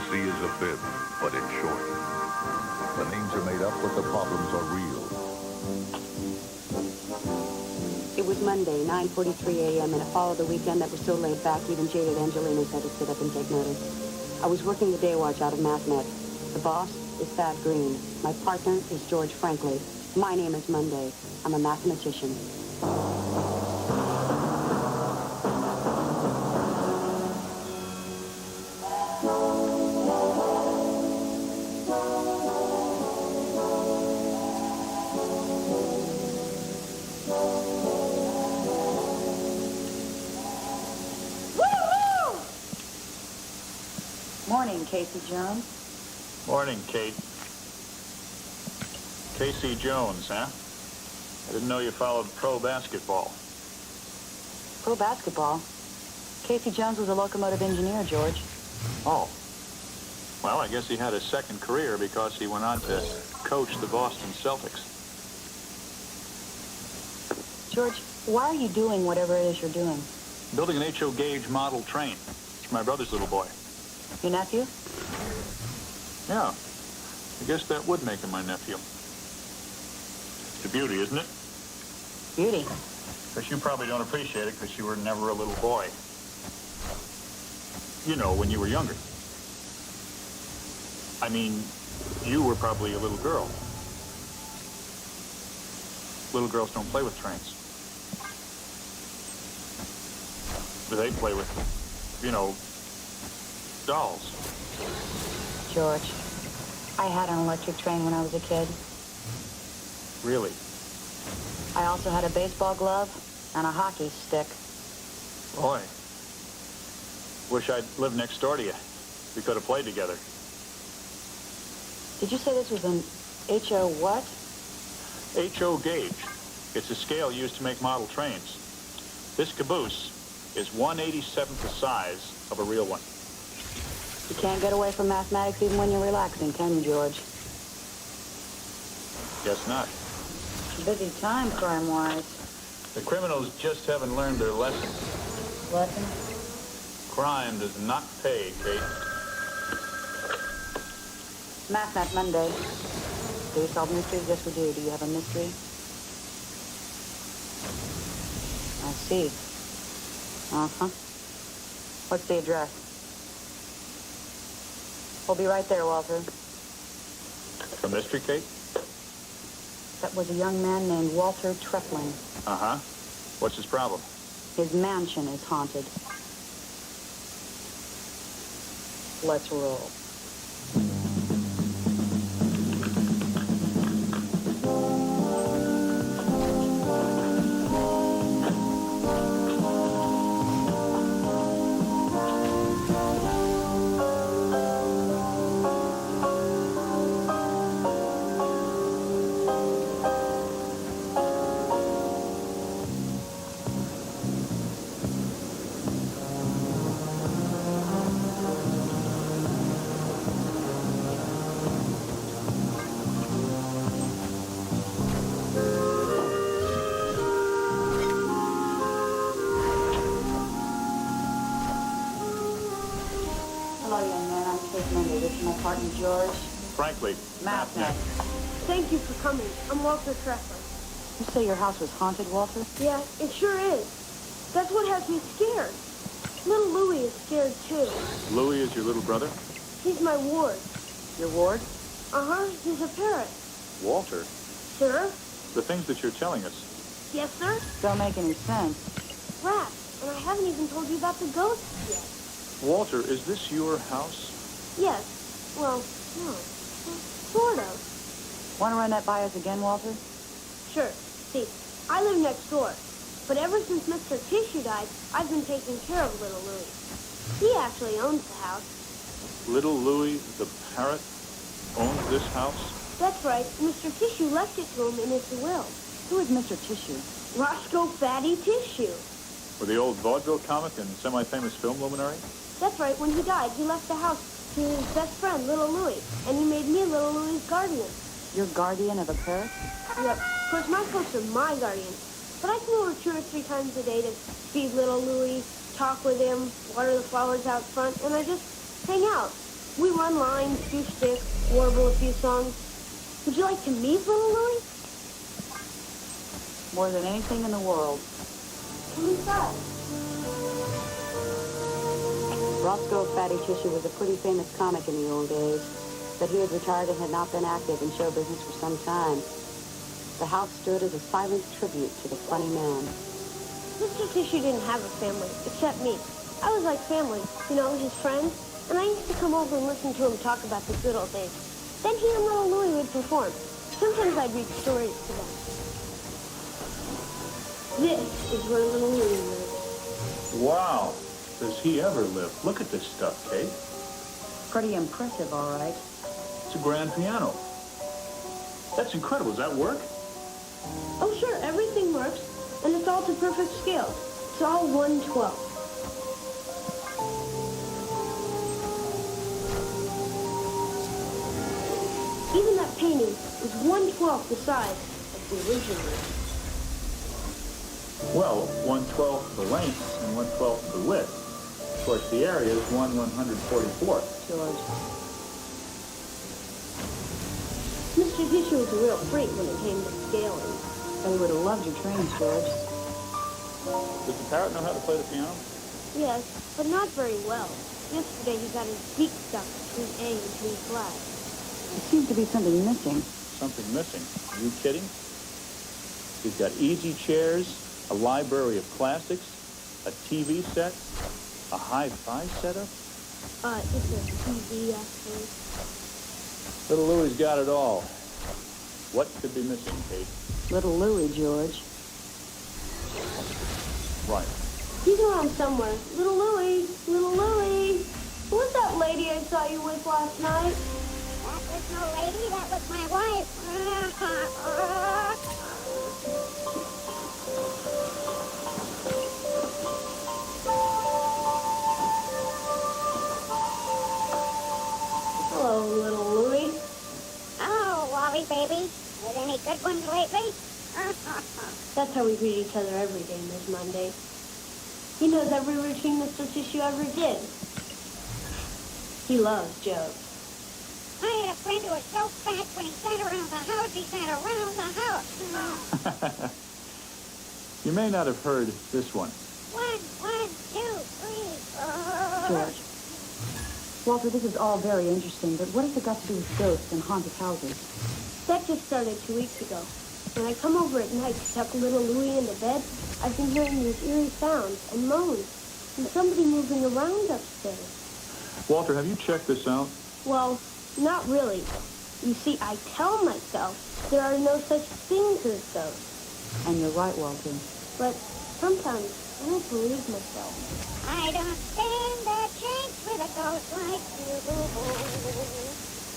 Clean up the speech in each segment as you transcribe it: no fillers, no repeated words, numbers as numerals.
C is a fib, but it's short. The names are made up, but the problems are real. It was Monday, 9:43 a.m. in a fall of the weekend that was so laid back, even jaded Angelinas had to sit up and take notice. I was working the day watch out of Mathnet. The boss is Thad Green. My partner is George Franklin. My name is Monday. I'm a mathematician. Morning, Casey Jones. Morning, Kate. Casey Jones, huh? I didn't know you followed pro basketball. Pro basketball? Casey Jones was a locomotive engineer, George. Oh. Well, I guess he had a second career because he went on to coach the Boston Celtics. George, why are you doing whatever it is you're doing? Building an H.O. Gauge model train. It's for my brother's little boy. Your nephew? Yeah. I guess that would make him my nephew. It's a beauty, isn't it? Beauty. Because you probably don't appreciate it because you were never a little boy. You know, when you were younger. I mean, you were probably a little girl. Little girls don't play with trains. But they play with, you know, dolls. George, I had an electric train when I was a kid. Really? I also had a baseball glove and a hockey stick. Boy. Wish I'd lived next door to you. We could have played together. Did you say this was an H.O. what? H.O. Gauge. It's a scale used to make model trains. This caboose is 1/87th the size of a real one. You can't get away from mathematics even when you're relaxing, can you, George? Guess not. It's a busy time, crime-wise. The criminals just haven't learned their lesson. Lesson? Crime does not pay, Kate. Mathnet Monday. Do you solve mysteries? Yes, we do. Do you have a mystery? I see. Uh-huh. What's the address? We'll be right there, Walter. A mystery, Kate? That was a young man named Walter Trepling. Uh-huh. What's his problem? His mansion is haunted. Let's roll. George. Frankly, Mathnet. Thank you for coming. I'm Walter Treffler. You say your house was haunted, Walter? Yeah, it sure is. That's what has me scared. Little Louie is scared, too. Louie is your little brother? He's my ward. Your ward? Uh-huh, he's a parrot. Walter? Sir? The things that you're telling us. Yes, sir? Don't make any sense. Rats, and I haven't even told you about the ghosts yet. Walter, is this your house? Yes. Well, no. Sort of. Want to run that by us again, Walter? Sure. See, I live next door. But ever since Mr. Tissue died, I've been taking care of little Louie. He actually owns the house. Little Louie, the parrot, owns this house? That's right. Mr. Tissue left it to him in his will. Who is Mr. Tissue? Roscoe Fatty Tissue. For the old vaudeville comic and semi-famous film luminary? That's right. When he died, he left the house to his best friend, little Louie, and he made me little Louie's guardian. Your guardian of a parrot? Yep. Of course, my folks are my guardians, but I come over 2 or 3 times a day to feed little Louie, talk with him, water the flowers out front, and I just hang out. We run lines, do sticks, warble a few songs. Would you like to meet little Louie? More than anything in the world. Come inside. Roscoe Fatty Tissue was a pretty famous comic in the old days, but he had retired and had not been active in show business for some time. The house stood as a silent tribute to the funny man. Mr. Tissue didn't have a family, except me. I was like family, you know, his friend, and I used to come over and listen to him talk about the good old days. Then he and little Louie would perform. Sometimes I'd read stories to them. This is where little Louie lives. Wow. Does he ever live? Look at this stuff, Kate. Pretty impressive, all right. It's a grand piano. That's incredible. Does that work? Oh, sure, everything works, and it's all to perfect scale. It's all 1/12. Even that painting is 1/12 the size of the original. Well, 1/12 the length and 1/12 the width. Of course, the area is 1/144th. George. Mr. Tissue was a real freak when it came to scaling. They would have loved your trains, George. Does the parrot know how to play the piano? Yes, but not very well. Yesterday he got his beak stuck between A and B flat. There seems to be something missing. Something missing. Are you kidding? He's got easy chairs, a library of classics, a TV set, a hi-fi setup. It's a TV, actually. Little Louie's got it all. What could be missing, Kate? Little Louie, George. Right. He's around somewhere. Little Louie, little Louie. Who was that lady I saw you with last night? That was no lady, that was my wife. Hello, little Louie. Oh, Wally, baby. Had any good ones lately? That's how we greet each other every day, Miss Monday. He knows every routine Mr. Tissue ever did. He loves jokes. I had a friend who was so fat when he sat around the house, he sat around the house. You may not have heard this one. 1, 1, 2, 3, 4. George. Walter, this is all very interesting, but what has it got to do with ghosts and haunted houses? That just started 2 weeks ago. When I come over at night to tuck little Louie into bed, I've been hearing these eerie sounds and moans, and somebody moving around upstairs. Walter, have you checked this out? Well, not really. You see, I tell myself there are no such things as ghosts. And you're right, Walter. But sometimes I don't believe myself. I don't stand a chance with a ghost like you.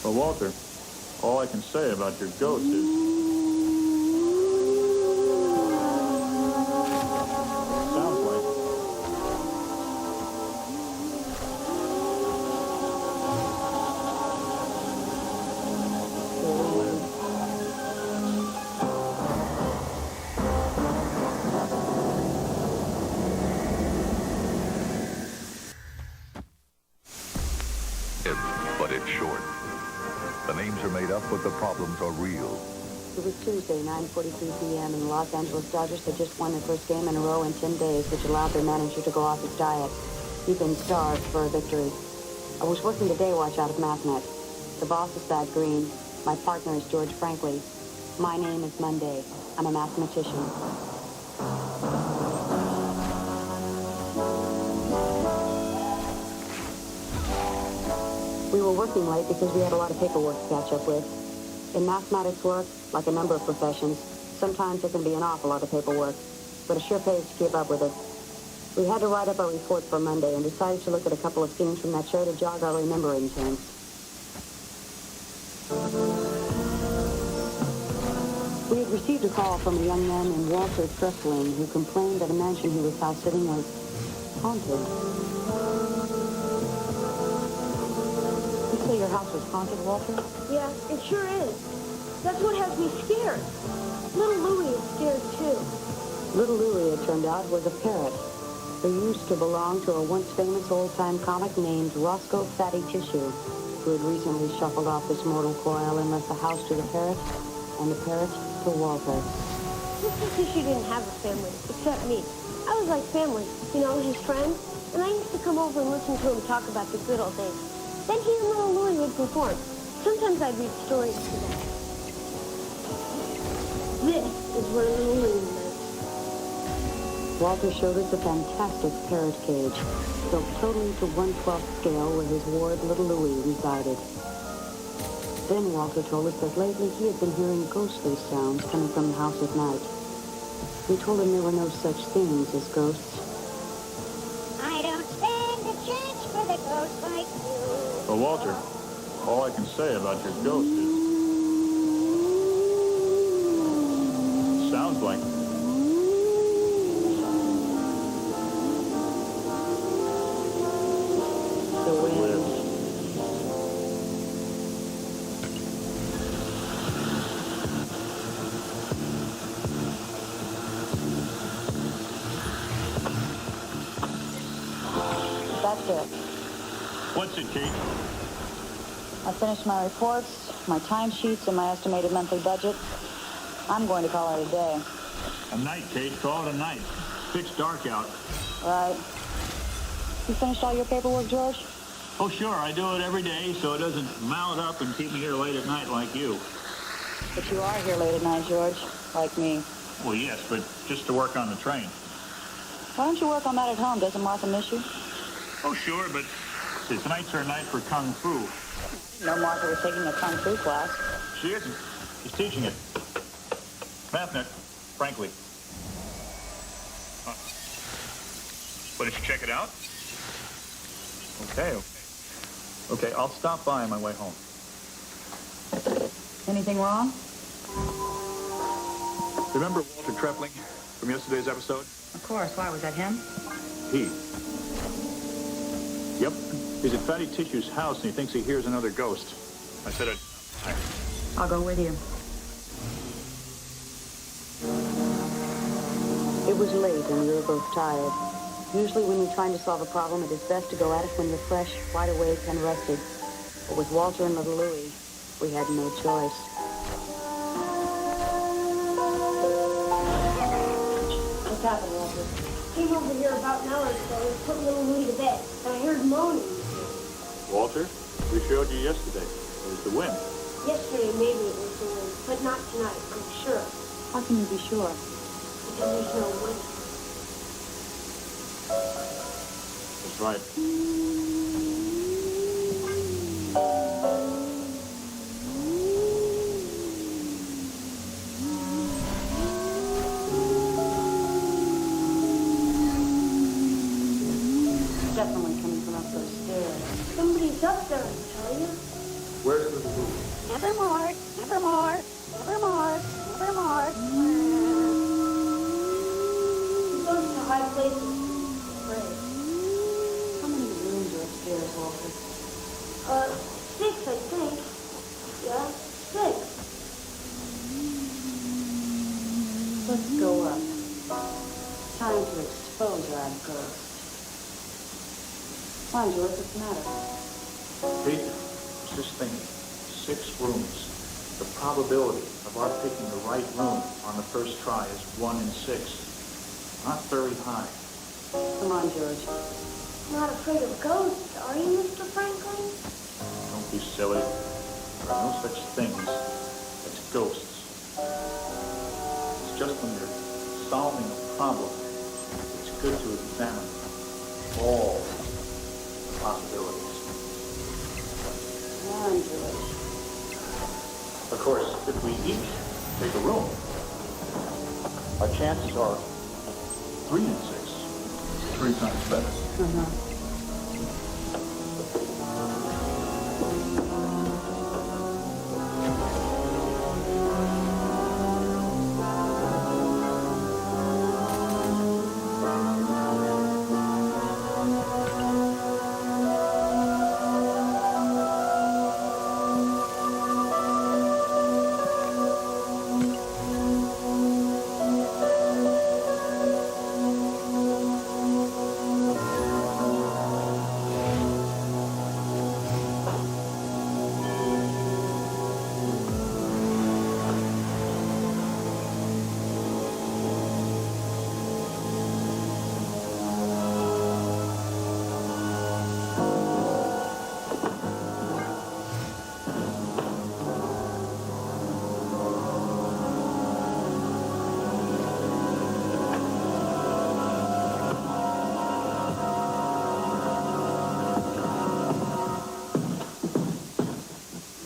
Well, Walter, all I can say about your ghost is... Sounds like... But it's short. The names are made up, but the problems are real. It was Tuesday, 9:43 p.m., and the Los Angeles Dodgers had just won their first game in a row in 10 days, which allowed their manager to go off his diet. He'd been starved for a victory. I was working the day watch out of Mathnet. The boss is Thad Green. My partner is George Franklin. My name is Monday. I'm a mathematician. We were working late because we had a lot of paperwork to catch up with. In mathematics work, like a number of professions, sometimes there can be an awful lot of paperwork, but it sure pays to keep up with it. We had to write up our report for Monday and decided to look at a couple of scenes from that show to jog our remembering sense. We had received a call from a young man named Walter Tressling who complained that a mansion he was house sitting was haunted. You say your house was haunted, Walter? Yeah, it sure is. That's what has me scared. Little Louie is scared, too. Little Louie, it turned out, was a parrot who used to belong to a once famous old-time comic named Roscoe Fatty Tissue. who had recently shuffled off this mortal coil and left the house to the parrot, and the parrot to Walter. Mr. Tishy didn't have a family, except me. I was like family, you know, his friend, and I used to come over and listen to him talk about the good old days. Then he and little Louie would perform. Sometimes I'd read stories to them. This is where little Louie lives. Walter showed us a fantastic parrot cage, built totally to 1/12 scale where his ward, little Louie, resided. Then Walter told us that lately he had been hearing ghostly sounds coming from the house at night. We told him there were no such things as ghosts. I don't stand a chance for the ghost like you. Well, Walter, all I can say about your ghost is... sounds like... The wind. That's it. What's it, Kate? I finished my reports, my timesheets, and my estimated monthly budget. I'm going to call it a day. A night, Kate. Call it a night. Pitch dark out. Right. You finished all your paperwork, George? Oh, sure. I do it every day so it doesn't mount up and keep me here late at night like you. But you are here late at night, George, like me. Well, yes, but just to work on the train. Why don't you work on that at home? Doesn't Martha miss you? Oh, sure, but tonight's her night for Kung Fu. No, Martha was taking a Kung Fu class. She isn't. She's teaching it. Mathnet, frankly. But did you check it out? Okay. Okay, I'll stop by on my way home. Anything wrong? Remember Walter Trepling from yesterday's episode? Of course. Why, was that him? He. Yep. He's at Fatty Tissue's house and he thinks he hears another ghost. I said it. I'll go with you. It was late and we were both tired. Usually when you're trying to solve a problem, it is best to go at it when you're fresh, wide awake, and rested. But with Walter and little Louie, we had no choice. What's happened, Walter? Came over here about an hour ago and put little Louie to bed, and I heard moaning. Walter, we showed you yesterday. It was the wind. Yesterday, maybe it was the wind, but not tonight, I'm sure. How can you be sure? Because there's no wind. That's right. Definitely coming from up those stairs. Somebody's up there, I tell you. Where's the movie? Nevermore, nevermore, nevermore, nevermore. He goes to high places. Right. How many rooms are upstairs, Walter? 6, I think. Yeah, 6. Let's go up. Time to expose our ghost. Why, George, what's the matter? Kate, just think. 6 rooms. The probability of our picking the right room on the first try is 1 in 6. Not very high. Come on, George. Not afraid of ghosts, are you, Mr. Franklin? Don't be silly. There are no such things as ghosts. It's just when you're solving a problem, it's good to examine all the possibilities. Come on, George. Of course, if we each take a room, our chances are 3 in 6. 3 times better.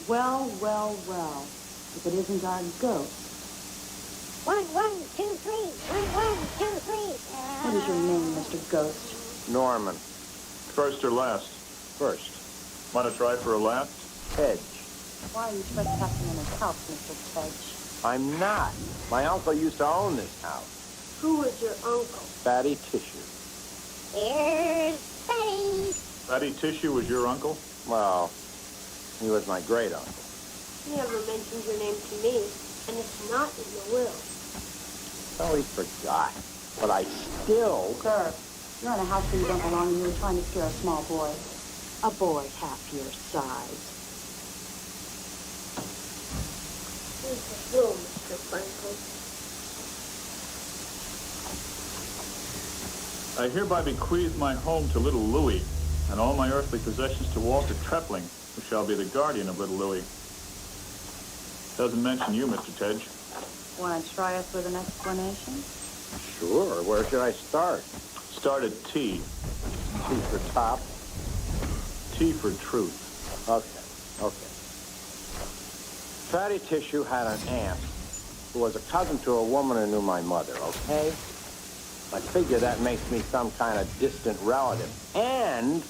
Well, well, well. If it isn't our ghost. 1, 1, 2, 3. 1, 1, 2, 3. What is your name, Mr. Ghost? Norman. First or last? First. Want to try for a laugh? Hedge. Why are you trespassing in his house, Mr. Kedge? I'm not. My uncle used to own this house. Who was your uncle? Fatty Tissue. Here's Fatty. Fatty Tissue was your uncle? Well, he was my great uncle. You never mentioned your name to me, and it's not in the will. Oh, he forgot. But I still... Sir, you're in a house where you don't belong and you were trying to scare a small boy. A boy half your size. Here's the will, Mr. Franklin. I hereby bequeath my home to little Louis, and all my earthly possessions to Walter Trepling, who shall be the guardian of little Louis. Doesn't mention you, Mr. Tedge. Want to try us with an explanation? Sure. Where should I start? Start at T. T for top. T for truth. Okay. Fatty Tissue had an aunt who was a cousin to a woman who knew my mother, okay? I figure that makes me some kind of distant relative. And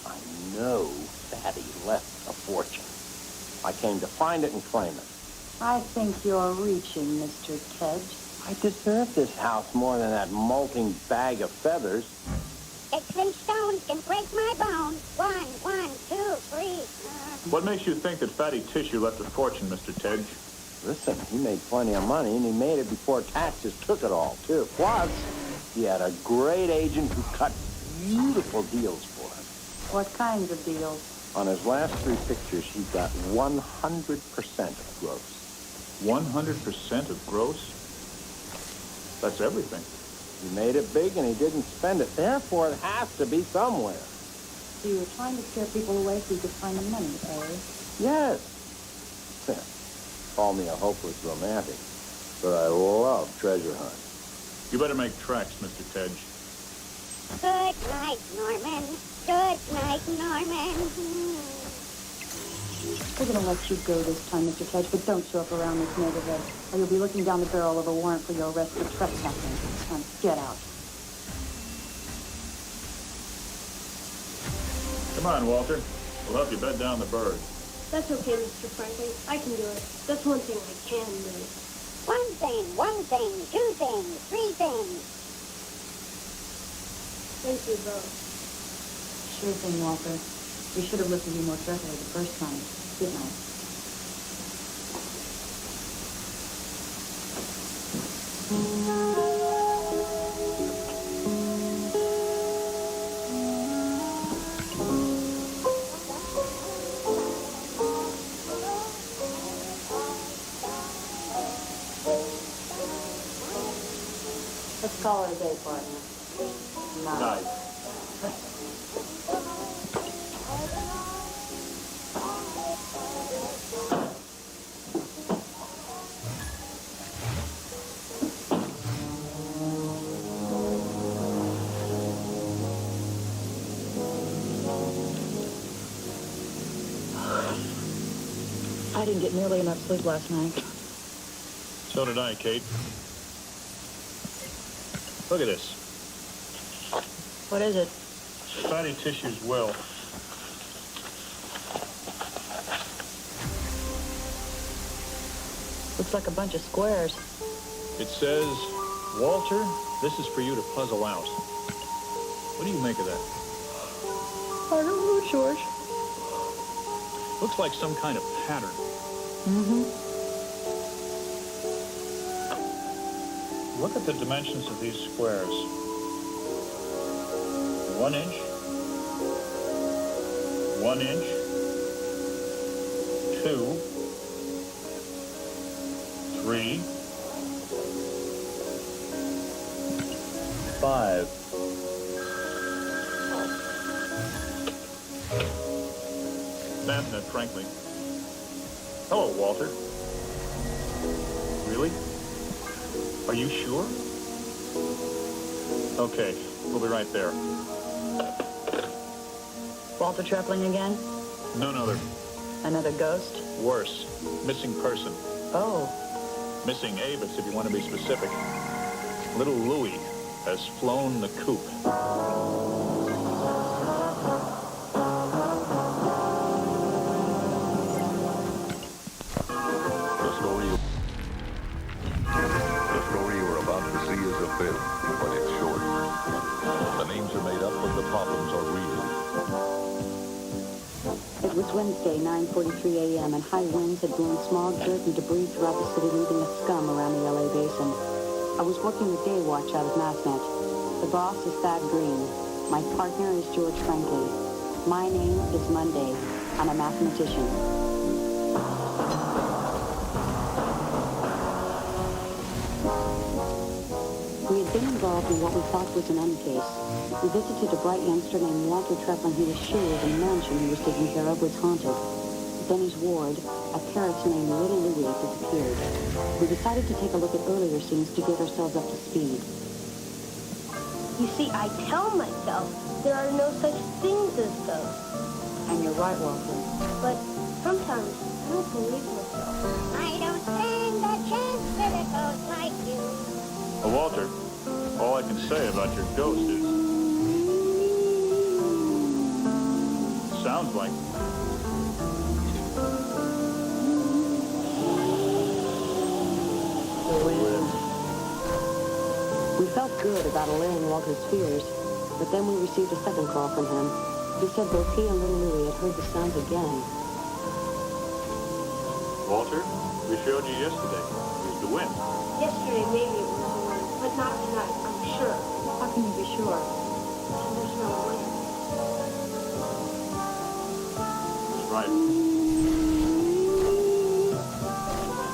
I know Fatty left a fortune. I came to find it and claim it. I think you're reaching, Mr. Kedge. I deserve this house more than that molting bag of feathers. Sticks and stones can break my bones. 1, 1, 2, 3. What makes you think that Fatty Tissue left a fortune, Mr. Tedge? Listen, he made plenty of money, and he made it before taxes took it all, too. Plus, he had a great agent who cut beautiful deals for him. What kinds of deals? On his last 3 pictures, he got 100% of gross. 100% of gross? That's everything. He made it big, and he didn't spend it. Therefore, it has to be somewhere. So you were trying to scare people away so you could find the money, eh? Yes. Call me a hopeless romantic, but I love treasure hunts. You better make tracks, Mr. Tedge. Good night, Norman. Good night, Norman. We're going to let you go this time, Mr. Kedge, but don't show up around this neighborhood, or you'll be looking down the barrel of a warrant for your arrest for trespassing. Now, get out. Come on, Walter. We'll help you bed down the bird. That's okay, Mr. Franklin. I can do it. That's one thing I can do. 1 thing, 2 things, 3 things. Thank you both. Sure thing, Walter. We should have listened to you more carefully the first time. Good night. Let's call it a day, partner. Night. I didn't get nearly enough sleep last night. So did I, Kate. Look at this. What is it? Fatty Tissue's will. Looks like a bunch of squares. It says, Walter, this is for you to puzzle out. What do you make of that? I don't know, George. Looks like some kind of pattern. Mm-hmm. Look at the dimensions of these squares. 1 inch. 1 inch. 2. 3. 5. Mathnet, frankly. Hello, Walter. Really? Are you sure? Okay, we'll be right there. Walter Trepling again? None other. Another ghost? Worse. Missing person. Oh. Missing Avis, if you want to be specific. Little Louie has flown the coop. The story you're about to see is a film, but it's short. The names are made up, but the problems are real. It was Wednesday, 9:43 a.m., and high winds had blown smog, dirt, and debris throughout the city, leaving a scum around the L.A. basin. I was working the day watch out of Mathnet. The boss is Thad Green. My partner is George Franklin. My name is Monday. I'm a mathematician. We had been involved in what we thought was an case. We visited a bright youngster named Walter Treplin who was sure the mansion he was taking care of was haunted. Then his ward, a parrot named Little Louie, disappeared. We decided to take a look at earlier scenes to get ourselves up to speed. You see, I tell myself there are no such things as ghosts. And you're right, Walter. But sometimes I don't believe myself. I don't stand a chance with a ghost like you. Well, Walter, all I can say about your ghost is... sounds like... We felt good about allaying Walter's fears, but then we received a second call from him. He said both he and Little Louie had heard the sounds again. Walter, we showed you yesterday. It was the wind. Yesterday maybe it was the wind, but not tonight, I'm sure. How can you be sure? And there's no wind. That's right.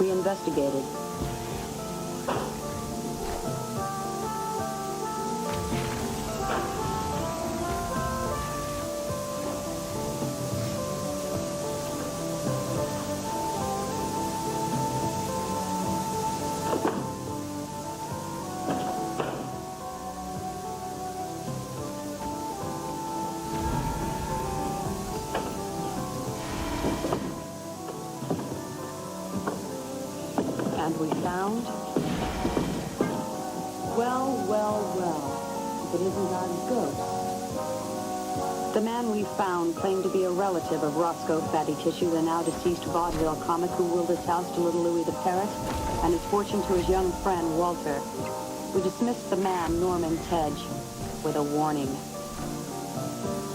We investigated. And we found... Well, if it isn't our ghost. The man we found claimed to be a relative of Roscoe Fatty Tissue, the now deceased vaudeville comic who willed his house to Little Louie the parrot and his fortune to his young friend, Walter. We dismissed the man, Norman Tedge, with a warning.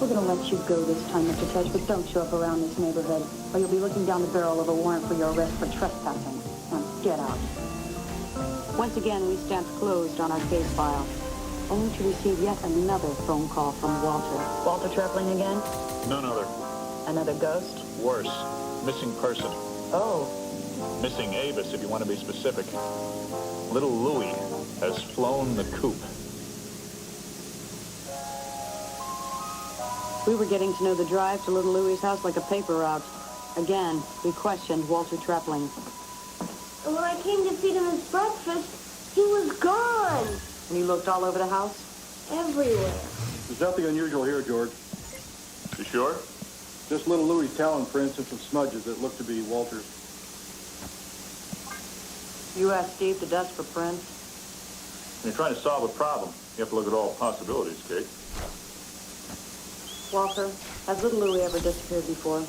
We're going to let you go this time, Mr. Tedge, but don't show up around this neighborhood, or you'll be looking down the barrel of a warrant for your arrest for trespassing. Now, get out. Once again, we stamped closed on our case file, only to receive yet another phone call from Walter. Walter Treplin again? None other. Another ghost? Worse. Missing person. Oh. Missing Avis, if you want to be specific. Little Louie has flown the coop. We were getting to know the drive to Little Louie's house like a paper route. Again, we questioned Walter Treplin. And when I came to feed him his breakfast, he was gone. And he looked all over the house? Everywhere. There's nothing unusual here, George. You sure? Just Little Louie's talon prints and some smudges that look to be Walter's. You asked Steve to dust for prints? When you're trying to solve a problem, you have to look at all possibilities, Kate. Walter, has Little Louie ever disappeared before?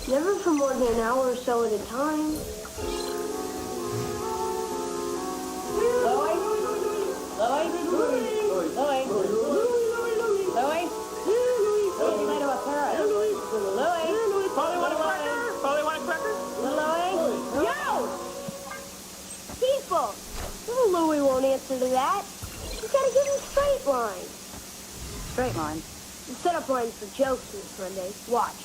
Never for more than an hour or so at a time. Little Louie won't answer to that. You gotta give him straight lines. Straight line. You set up lines for jokes, Miss Monday. Watch.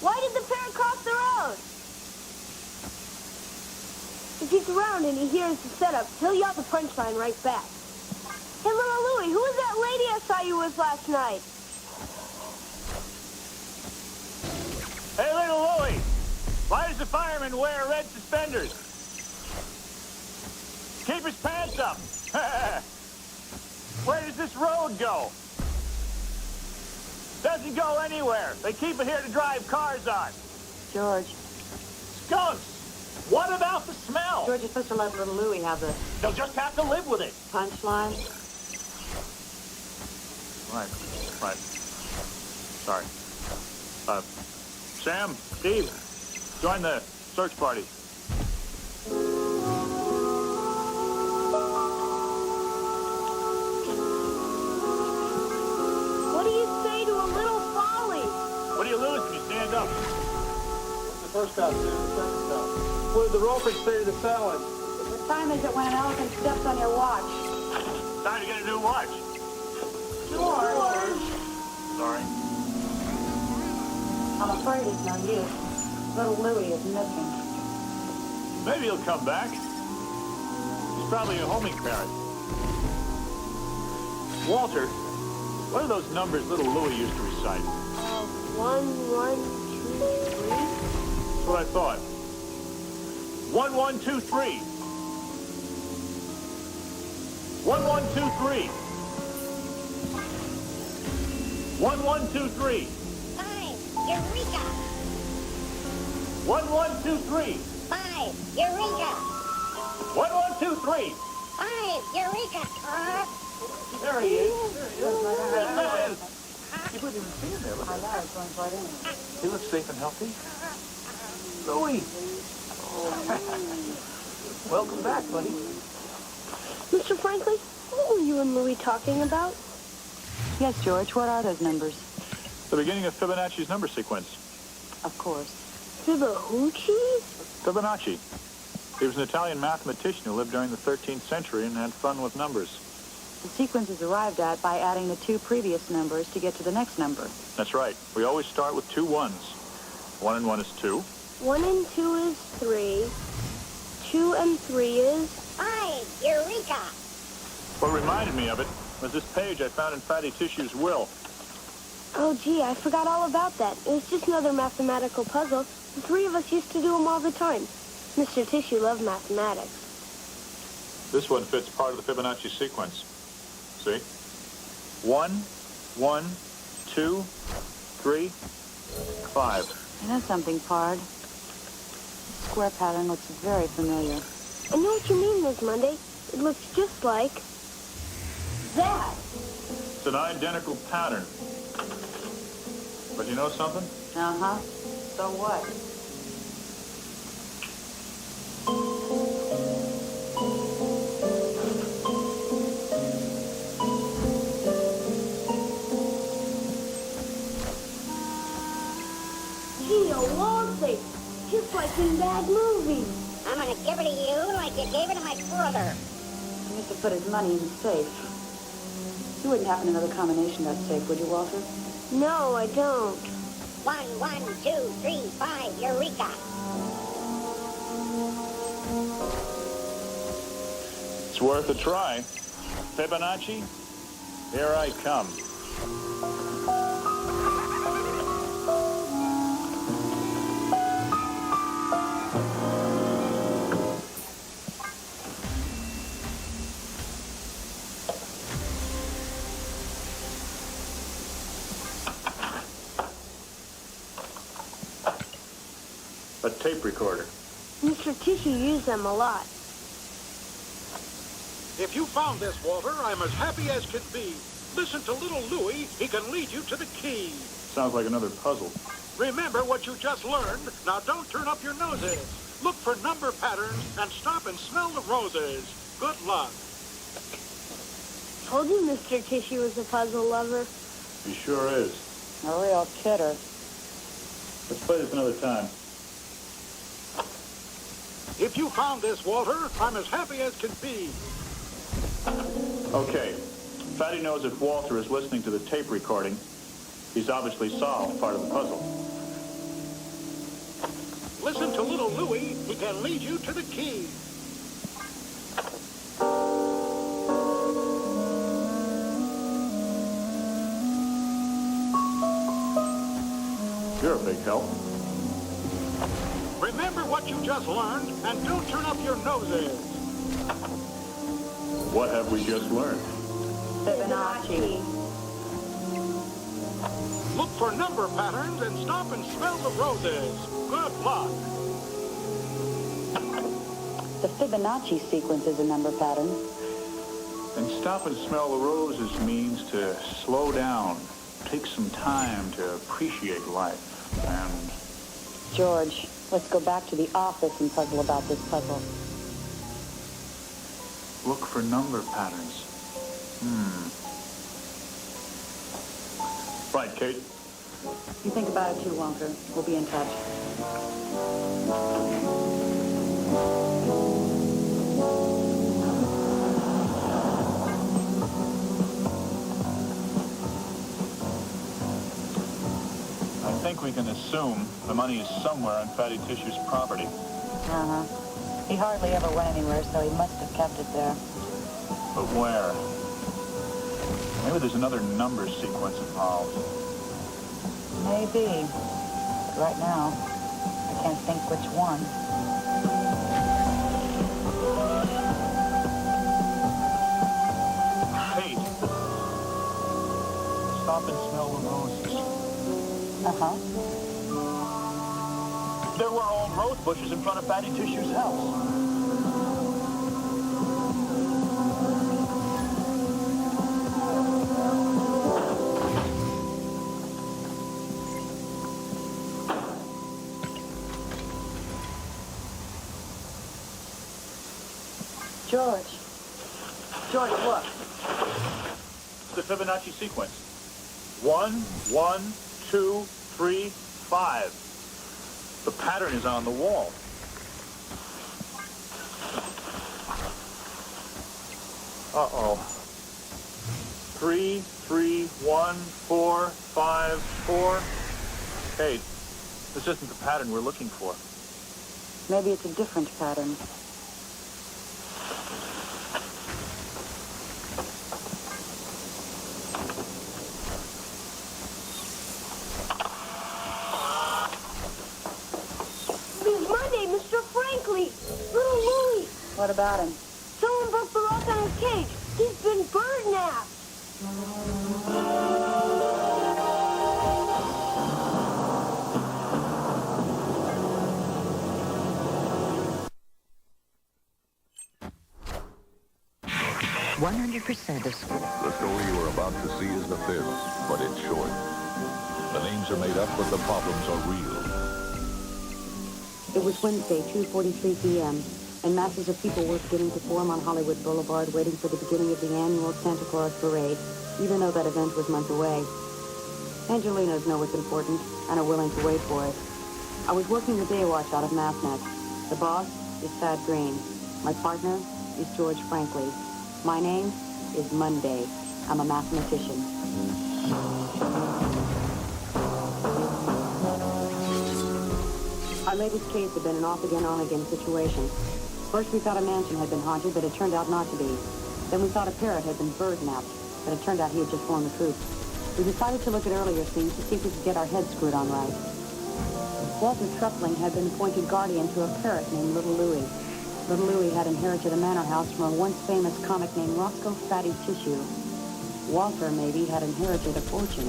Why did the parrot cross the road? If he's around and he hears the setup, he'll yell the punchline right back. Hey, Little Louie, who was that lady I saw you with last night? Hey, Little Louie! Why does the fireman wear red suspenders? Keep his pants up! Where does this road go? Doesn't go anywhere. They keep it here to drive cars on. George, skunks. What about the smell? George, you're supposed to let little Louie have the They'll just have to live with it. punchline. Right. Sorry. Sam, Steve, join the search party. What do you say to a little folly? What do you lose when you stand up? The first cop, the second cop. What did the ropers say to the salad? What time is it when an elephant steps on your watch? Time to get a new watch. George! Sorry. I'm afraid it's no use. Little Louie is missing. Maybe he'll come back. He's probably a homing parrot. Walter, what are those numbers little Louie used to recite? 1, 1, 2, 3. That's what I thought. 1, 1, 2, 3. 1, 1, 2, 3. 1, 1, 2, 3. 5. Eureka. 1, 1, 2, 3. 5. Eureka. 1, 1, 2, 3. 5. Eureka. There he is. Man, I know, it's going right in. he looks safe and healthy. Louie. Welcome back, buddy. Mr. Franklin, what were you and Louie talking about? Yes, George, what are those numbers? The beginning of Fibonacci's number sequence. Of course. Fibonacci? Fibonacci. He was an Italian mathematician who lived during the 13th century and had fun with numbers. The sequence is arrived at by adding the two previous numbers to get to the next number. That's right. We always start with two ones. 1 and 1 is 2. 1 and 2 is 3. 2 and 3 is... 5. Eureka. What reminded me of it was this page I found in Fatty Tissue's will. Oh, gee, I forgot all about that. It was just another mathematical puzzle. The three of us used to do them all the time. Mr. Tissue loved mathematics. This one fits part of the Fibonacci sequence. See? 1, 1, 2, 3, 5. You know something, Pard? The square pattern looks very familiar. I know what you mean, Miss Monday. It looks just like... that. It's an identical pattern. But you know something? Uh-huh. So what? Gee, a wall safe. Just like in bad movies. I'm gonna give it to you like you gave it to my brother. He used to put his money in the safe. You wouldn't happen to know the combination of that safe, would you, Walter? No, I don't. 1, 1, 2, 3, 5. Eureka. It's worth a try. Fibonacci, here I come. A tape recorder. Mr. Tissue used them a lot. If you found this, Walter, I'm as happy as can be. Listen to little Louie. He can lead you to the key. Sounds like another puzzle. Remember what you just learned. Now don't turn up your noses. Look for number patterns and stop and smell the roses. Good luck. Told you Mr. Tissue was a puzzle lover. He sure is. A real kidder. Let's play this another time. If you found this, Walter, I'm as happy as can be. Okay. Fatty knows if Walter is listening to the tape recording, he's obviously solved part of the puzzle. Listen to little Louie. He can lead you to the key. You're a big help. Remember what you just learned and don't turn up your noses. What have we just learned? Fibonacci. Look for number patterns and stop and smell the roses. Good luck. The Fibonacci sequence is a number pattern. And stop and smell the roses means to slow down, take some time to appreciate life, and... George, let's go back to the office and puzzle about this puzzle. look for number patterns. Right, Kate? You think about it too, Walter. We'll be in touch. I think we can assume the money is somewhere on Fatty Tissue's property. Uh-huh. He hardly ever went anywhere, so he must have kept it there. But where? Maybe there's another number sequence involved. Maybe. But right now, I can't think which one. Kate! Stop and smell the roses. Uh-huh. There were old rose bushes in front of Fatty Tissue's house. George, look. The Fibonacci sequence. 1, 1, 2, 3, 5. The pattern is on the wall. Uh-oh. 3, 3, 1, 4, 5, 4. Kate, this isn't the pattern we're looking for. Maybe it's a different pattern. What about him? Someone broke the lock on his cage. He's been bird-napped. The story you are about to see is the fib, but it's short. The names are made up, but the problems are real. It was Wednesday, 2:43 p.m., and masses of people were beginning to form on Hollywood Boulevard, waiting for the beginning of the annual Santa Claus Parade, even though that event was months away. Angelinos know what's important and are willing to wait for it. I was working the day watch out of Mathnet. The boss is Thad Green. My partner is George Frankley. My name is Monday. I'm a mathematician. Our latest case had been an off-again, on-again situation. First, we thought a mansion had been haunted, but it turned out not to be. Then we thought a parrot had been bird-napped, but it turned out he had just flown the coop. We decided to look at earlier scenes to see if we could get our heads screwed on right. Walter Trepling had been appointed guardian to a parrot named Little Louie. Little Louie had inherited a manor house from a once famous comic named Roscoe Fatty Tissue. Walter, maybe, had inherited a fortune.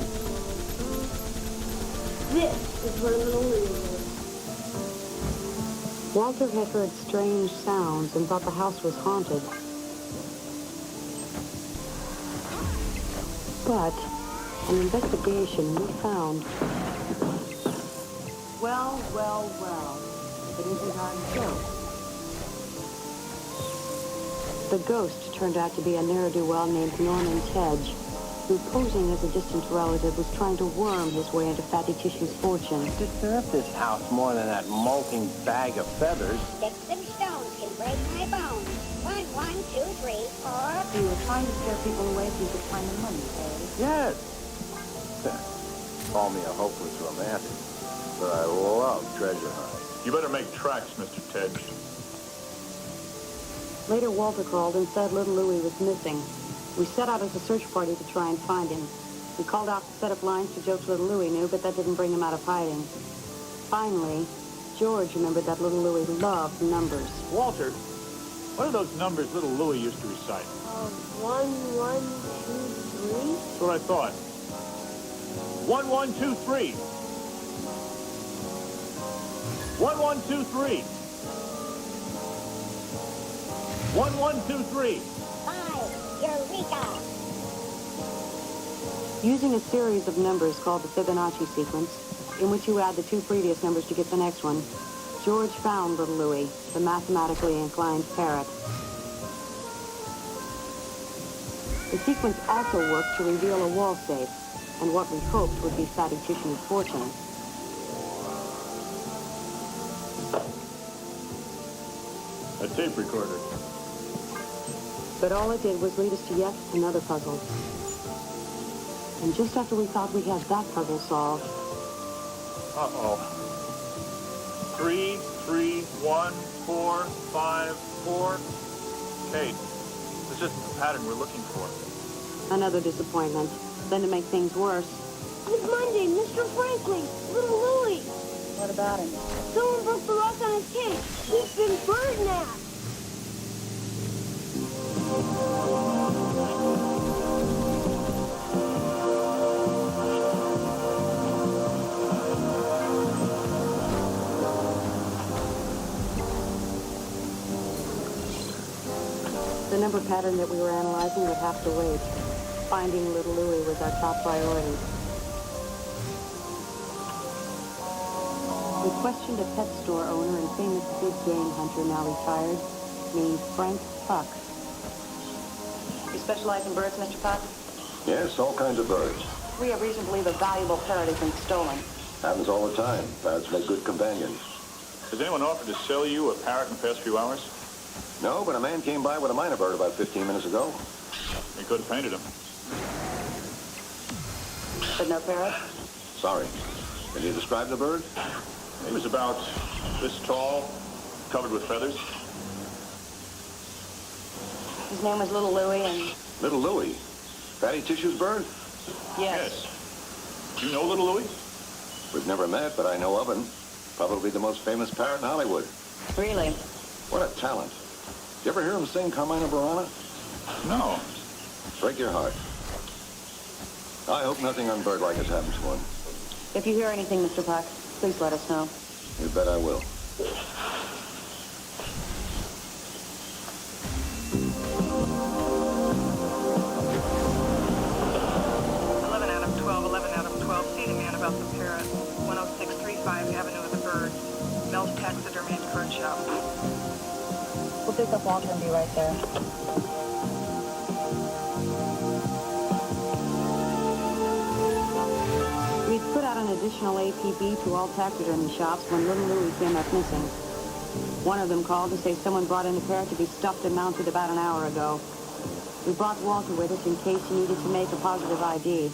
This is where Little Louie lives. Walter had heard strange sounds and thought the house was haunted. But an investigation we found. Well. It isn't our joke. The ghost turned out to be a ne'er-do-well named Norman Tedge, who, posing as a distant relative, was trying to worm his way into Fatty Tissue's fortune. Disturb this house more than that molting bag of feathers. Sticks and stones can break my bones. 1, 1, 2, 3, 4. You were trying to scare people away so you could find the money, eh? Yes. Call me a hopeless romantic, but I love treasure hunting. You better make tracks, Mr. Tedge. Later, Walter called and said Little Louie was missing. We set out as a search party to try and find him. We called out to set up lines to jokes Little Louie knew, but that didn't bring him out of hiding. Finally, George remembered that Little Louie loved numbers. Walter, what are those numbers Little Louie used to recite? 1, 1, 2, 3. That's what I thought. 1, 1, 2, 3. 1, 1, 2, 3. 1123. 5. Eureka. Using a series of numbers called the Fibonacci sequence, in which you add the two previous numbers to get the next one, George found little Louie, the mathematically inclined parrot. The sequence also worked to reveal a wall safe, and what we hoped would be Fatty Tissue's fortune. A tape recorder. But all it did was lead us to yet another puzzle. And just after we thought we had that puzzle solved, Uh-oh. 3, 3, 1, 4, 5, 4. Kate, this isn't the pattern we're looking for. another disappointment. Then to make things worse, It's Monday, Mr. Franklin, little Louie. what about him? Someone broke the lock on his cage. He's been bird napped. The number pattern that we were analyzing would have to wait. Finding little Louie was our top priority. We questioned a pet store owner and famous big game hunter, now retired, named Frank Puck. You specialize in birds, Mr. Puck? Yes, all kinds of birds. We have reason to believe a valuable parrot has been stolen. Happens all the time. Parrots make good companions. Has anyone offered to sell you a parrot in the past few hours? No, but a man came by with a minor bird about 15 minutes ago. You could have painted him. But no parrot? Sorry. Can you describe the bird? He was about this tall, covered with feathers. His name was Little Louie, and Little Louie. Fatty Tissue's bird? yes. Do you know little Louie? We've never met, but I know of him. Probably the most famous parrot in Hollywood. Really? What a talent. Did you ever hear him sing Carmina Burana? No. Break your heart. I hope nothing unbirdlike has happened to him. If you hear anything, Mr. Puck, please let us know. You bet I will. See the man about the parrot. 10635 Avenue of the Birds. Mel's Taxidermy and Bird Shop. We'll pick up Walter and be right there. We'd put out an additional APB to all taxidermy shops when little Louie came up missing. One of them called to say someone brought in a parrot to be stuffed and mounted about an hour ago. We brought Walter with us in case he needed to make a positive ID.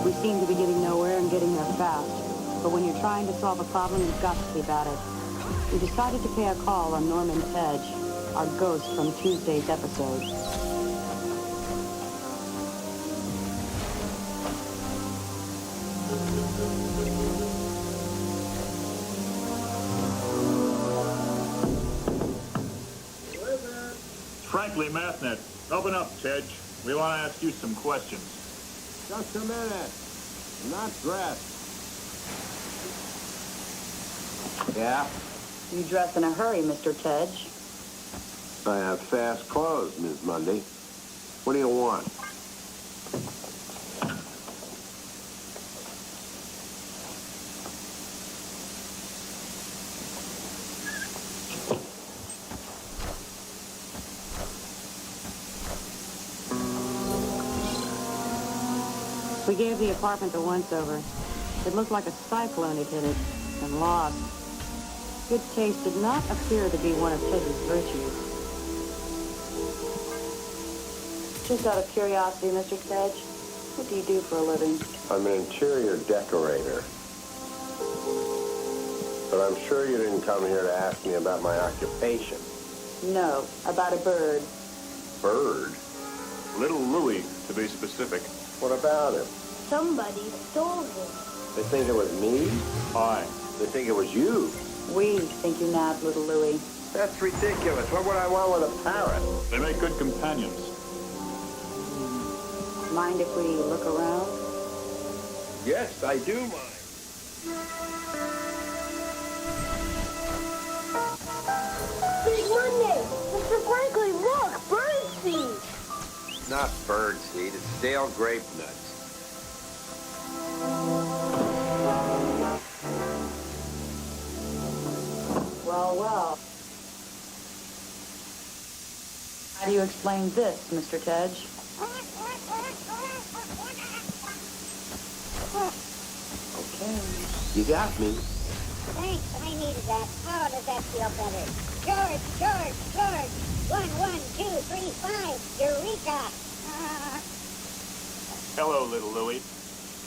We seem to be getting nowhere and getting there fast. But when you're trying to solve a problem, you've got to keep at it. We decided to pay a call on Norman Edge, our ghost from Tuesday's episode. Frankly, Mathnet, open up, Tej. We want to ask you some questions. Just a minute. I'm not dressed. Yeah? You dress in a hurry, Mr. Tej. I have fast clothes, Ms. Mundy. What do you want? We gave the apartment the once-over. It looked like a cyclone had hit it and lost. Good taste did not appear to be one of Ted's virtues. Just out of curiosity, Mr. Tej, what do you do for a living? I'm an interior decorator. But I'm sure you didn't come here to ask me about my occupation. No, about a bird. Bird? Little Louie, to be specific. What about him? Somebody stole him. They think it was me? Aye. They think it was you? We think you nabbed little Louie. That's ridiculous. What would I want with a parrot? They make good companions. Mind if we look around? Yes, I do mind. Big Monday! Mr. Franklin, look! Birdseed! Not bird seed, it's stale grape nuts. Well, well. How do you explain this, Mr. Tej? Okay. You got me. Thanks, I needed that. Oh, does that feel better? George, George, George. 1, 1, 2, 3, 5. Eureka! Hello, little Louie.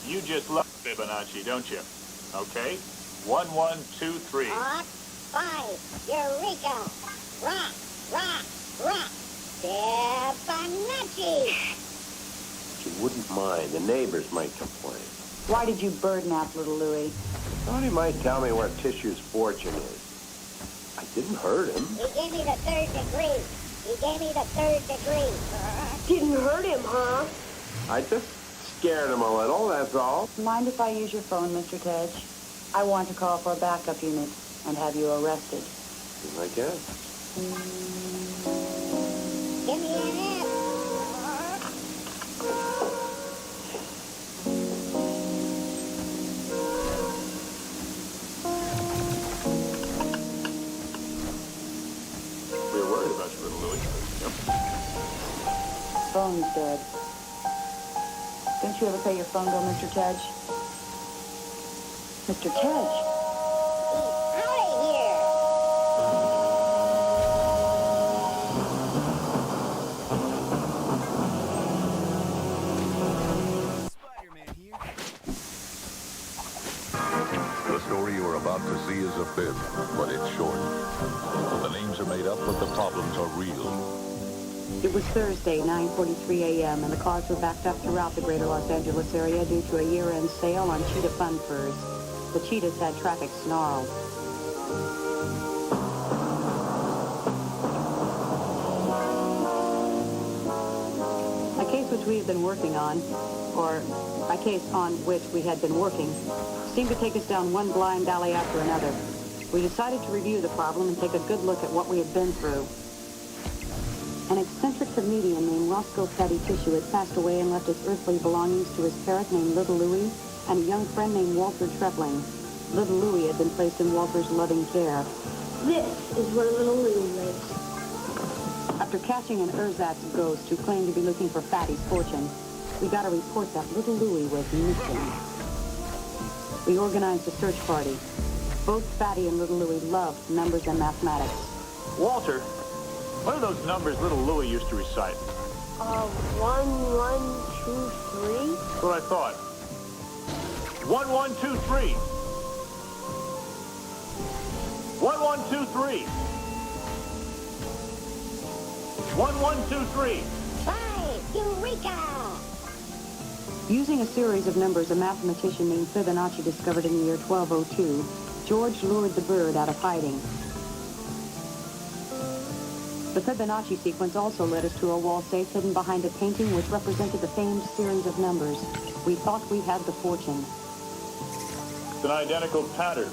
You just love Fibonacci, don't you? Okay. 1, 1, 2, 3. 5. Eureka! Rock, rock, rock. Fibonacci! If you wouldn't mind, the neighbors might complain. Why did you bird nap little Louie? Thought he might tell me where Tissue's fortune is. I didn't hurt him. He gave me the 3rd degree. He gave me the 3rd degree. Didn't hurt him, huh? I just scared him a little, that's all. Mind if I use your phone, Mr. Tej? I want to call for a backup unit and have you arrested. I guess. Give me an F. We were worried about you, little Louie. Yep. Phone's dead. Don't you ever pay your phone bill, Mr. Tej? Mr. Tej? He's out of here. The story you are about to see is a fib, but it's short. The names are made up, but the problems are real. It was Thursday, 9:43 a.m., and the cars were backed up throughout the greater Los Angeles area due to a year-end sale on cheetah fun furs. The cheetahs had traffic snarled. A case which we had been working on, or a case on which we had been working, seemed to take us down one blind alley after another. We decided to review the problem and take a good look at what we had been through. An eccentric comedian named Roscoe Fatty Tissue had passed away and left his earthly belongings to his parrot named Little Louie and a young friend named Walter Trepling. Little Louie had been placed in Walter's loving care. This is where little Louie lives. After catching an ersatz ghost who claimed to be looking for Fatty's fortune, we got a report that Little Louie was missing. We organized a search party. Both Fatty and Little Louie loved numbers and mathematics. Walter, what are those numbers little Louie used to recite? 1, 1, 2, 3. That's what I thought. 1, 1, 2, 3. 1, 1, 2, 3. 1, 1, 2, 3. 5. Eureka! Using a series of numbers a mathematician named Fibonacci discovered in the year 1202, George lured the bird out of hiding. The Fibonacci sequence also led us to a wall safe hidden behind a painting which represented the famed series of numbers. We thought we had the fortune. It's an identical pattern.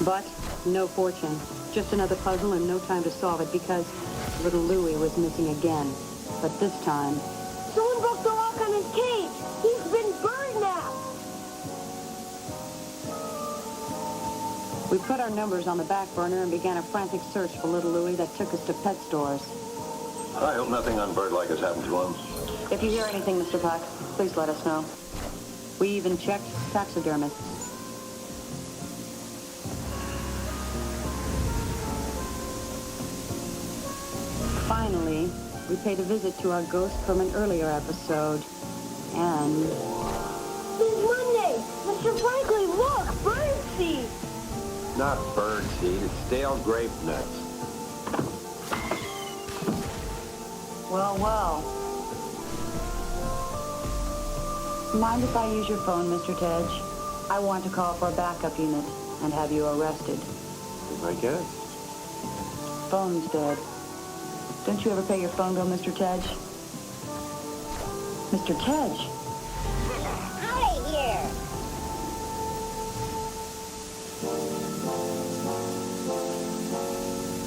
But no fortune. Just another puzzle and no time to solve it because little Louie was missing again. But this time... Someone broke the lock on his cage. He's been burned now. We put our numbers on the back burner and began a frantic search for little Louie that took us to pet stores. I hope nothing unbirdlike has happened to him. If you hear anything, Mr. Puck, please let us know. We even checked taxidermists. Finally, we paid a visit to our ghost from an earlier episode, and... It's Monday. Mr. Franklin, look, birdseed. Not birdseed, it's stale grape nuts. Well, well. Mind if I use your phone, Mr. Tedge? I want to call for a backup unit and have you arrested. I guess. Phone's dead. Don't you ever pay your phone bill, Mr. Tedge? Mr. Tedge? Out of here!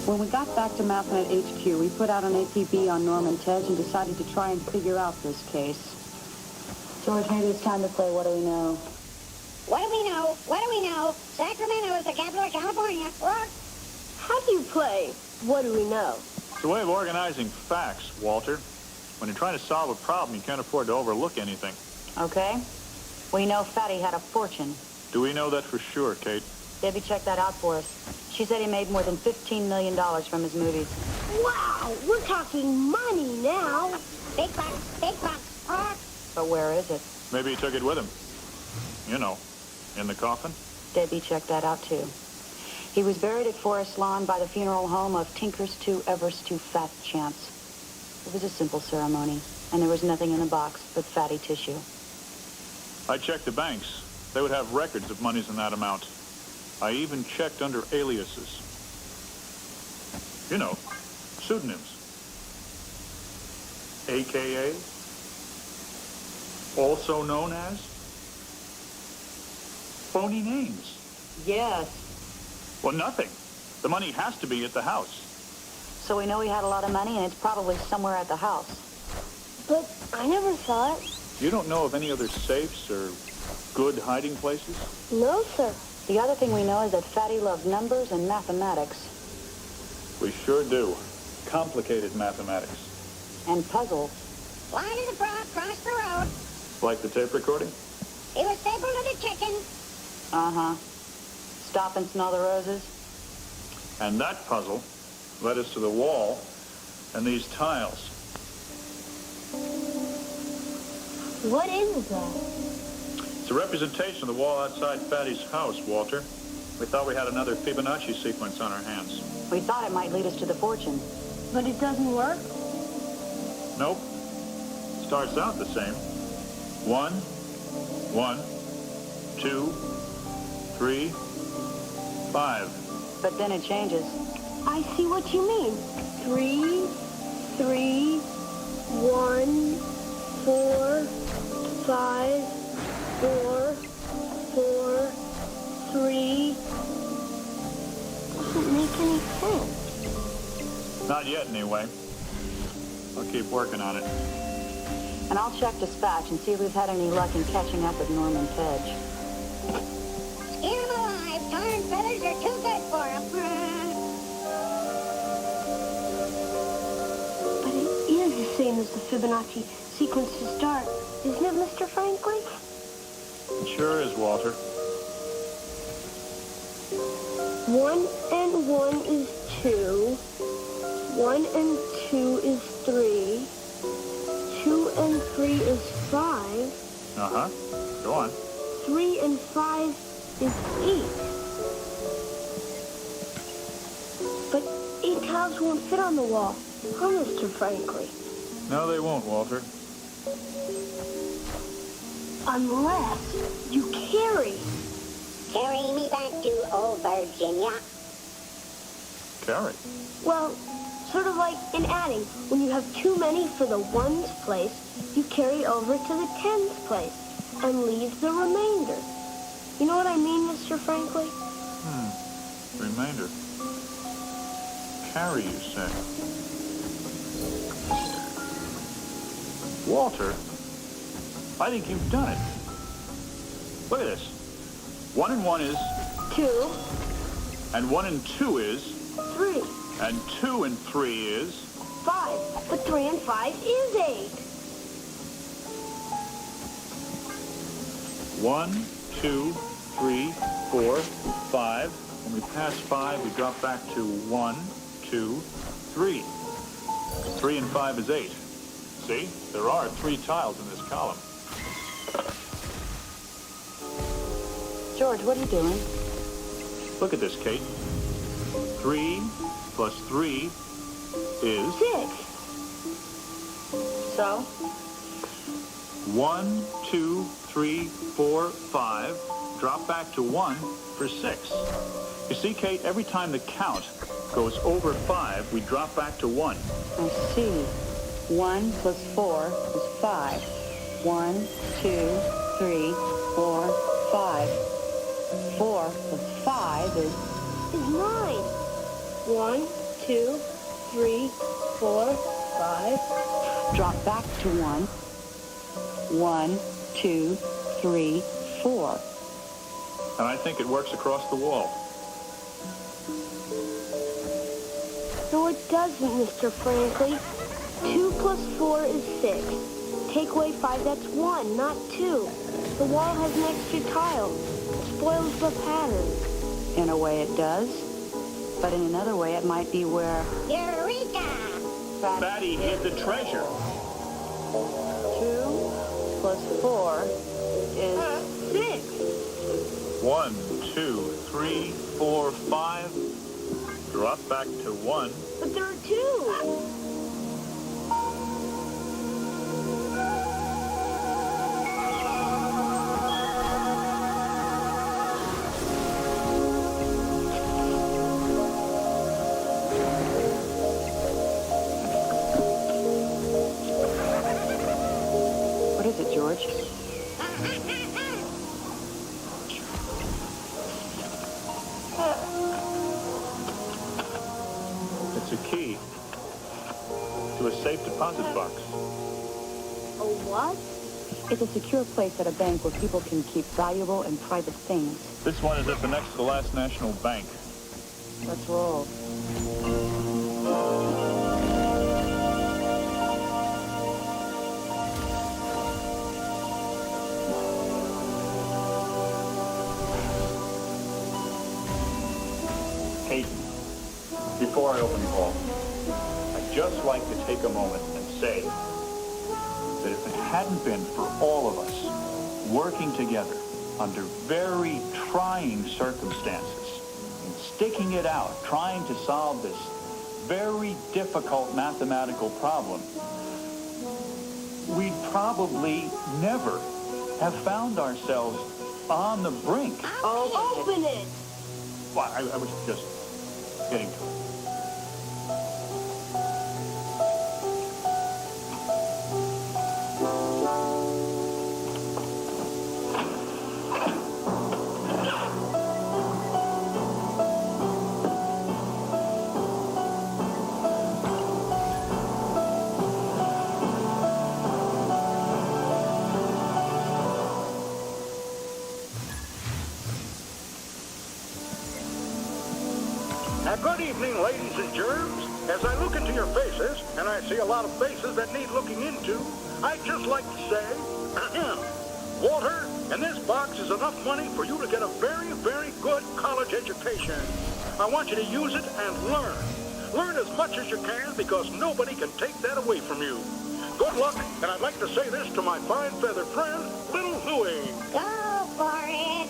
When we got back to Mathnet HQ, we put out an APB on Norman Tedge and decided to try and figure out this case. George, maybe it's time to play What Do We Know? What do we know? What do we know? Sacramento is the capital of California. What? How do you play? What do we know? It's a way of organizing facts, Walter. When you're trying to solve a problem, you can't afford to overlook anything. Okay. We know Fatty had a fortune. Do we know that for sure, Kate? Debbie checked that out for us. She said he made more than $15 million from his movies. Wow, we're talking money now. Big bucks, big bucks. What? But where is it? Maybe he took it with him. You know, in the coffin. Debbie checked that out, too. He was buried at Forest Lawn by the funeral home of Tinker's Two Ever's Two Fat Champs. It was a simple ceremony, and there was nothing in the box but fatty tissue. I checked the banks. They would have records of monies in that amount. I even checked under aliases. You know, pseudonyms. AKA, also known as, phony names. Yes. Well, nothing. The money has to be at the house. So we know he had a lot of money, and it's probably somewhere at the house. But I never saw it. You don't know of any other safes or good hiding places? No, sir. The other thing we know is that Fatty loved numbers and mathematics. We sure do. Complicated mathematics. And puzzles. Why did the frog cross the road? Like the tape recording? He was stapled to the chicken. Uh-huh. Stop and smell the roses? And that puzzle led us to the wall and these tiles. What is that? It's a representation of the wall outside Fatty's house, Walter. We thought we had another Fibonacci sequence on our hands. We thought it might lead us to the fortune. But it doesn't work? Nope. Starts out the same. 1, 1, 2, 3, 5. But then it changes. I see what you mean. 3, 3, 1, 4, 5, 4, 4, 3. Doesn't make any sense. Not yet, anyway. I'll keep working on it. And I'll check dispatch and see if we've had any luck in catching up with Norman Tedge. Skin him alive. Tar and feathers are too good for him. But it is the same as the Fibonacci sequence to start, isn't it, Mr. Franklin? It sure is, Walter. 1 and 1 is 2. 1 and 2 is 3. 2 and 3 is 5. Uh-huh. Go on. 3 and 5 is 8. But 8 tiles won't fit on the wall, huh, Mr. Franklin? No, they won't, Walter. Unless you carry. Carry me back to old Virginia. Carry. Well, sort of like in adding. When you have too many for the ones place, you carry over to the tens place and leave the remainder. You know what I mean, Mr. Franklin? Remainder. Carry, you say? Walter, I think you've done it. Look at this. 1 and 1 is... 2, And 1 and 2 is... 3, And 2 and 3 is... 5. But 3 and 5 is 8. 1, 2, 3, 4, 5. When we pass 5, we drop back to 1, 2, 3. 3 and 5 is 8. See? There are 3 tiles in this column. George, what are you doing? Look at this, Kate. 3 plus 3 is... 6. So? 1, 2, 3, 4, 5. Drop back to 1 for 6. You see, Kate, every time the count goes over 5, we drop back to 1. I see. 1 plus 4 is 5. 1, 2, 3, 4, 5. 4 plus 5 is... 9. 1, 2, 3, 4, 5. Drop back to 1. 1, 2, 3, 4. And I think it works across the wall. No, it doesn't, Mr. Franklin. 2 plus 4 is 6. Take away 5, that's 1, not 2. The wall has an extra tile. It spoils the pattern. In a way it does. But in another way it might be where... Eureka! Fatty hid the treasure. 2 plus 4 is... 6. 1, 2, 3, 4, 5. Drop back to 1. But there are 2. What is it, George? It's a key to a safe deposit box. A what? It's a secure place at a bank where people can keep valuable and private things. This one is at the next to the last national bank. Let's roll. Kate, before I open the vault, I'd just like to take a moment and say that if it hadn't been for all of us working together under very trying circumstances and sticking it out, trying to solve this very difficult mathematical problem, we'd probably never have found ourselves on the brink. Oh, open it! Well, I was just getting to it. Good evening, ladies and germs. As I look into your faces, and I see a lot of faces that need looking into, I'd just like to say, Walter, in this box is enough money for you to get a very, very good college education. I want you to use it and learn. Learn as much as you can because nobody can take that away from you. Good luck, and I'd like to say this to my fine feathered friend, Little Louie. Go for it!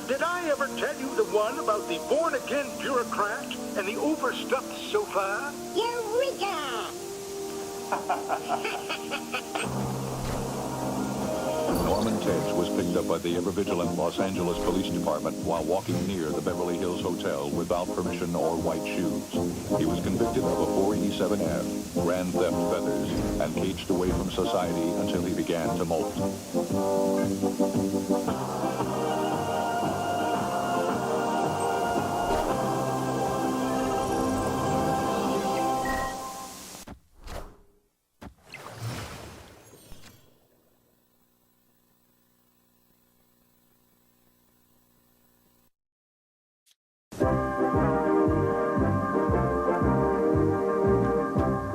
Did I ever tell you the one about the born-again bureaucrat and the overstuffed sofa? Eureka! Norman Tedge was picked up by the ever-vigilant Los Angeles Police Department while walking near the Beverly Hills Hotel without permission or white shoes. He was convicted of a 487F, grand theft feathers, and caged away from society until he began to molt.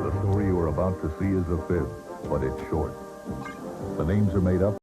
The story you are about to see is a fib, but it's short. The names are made up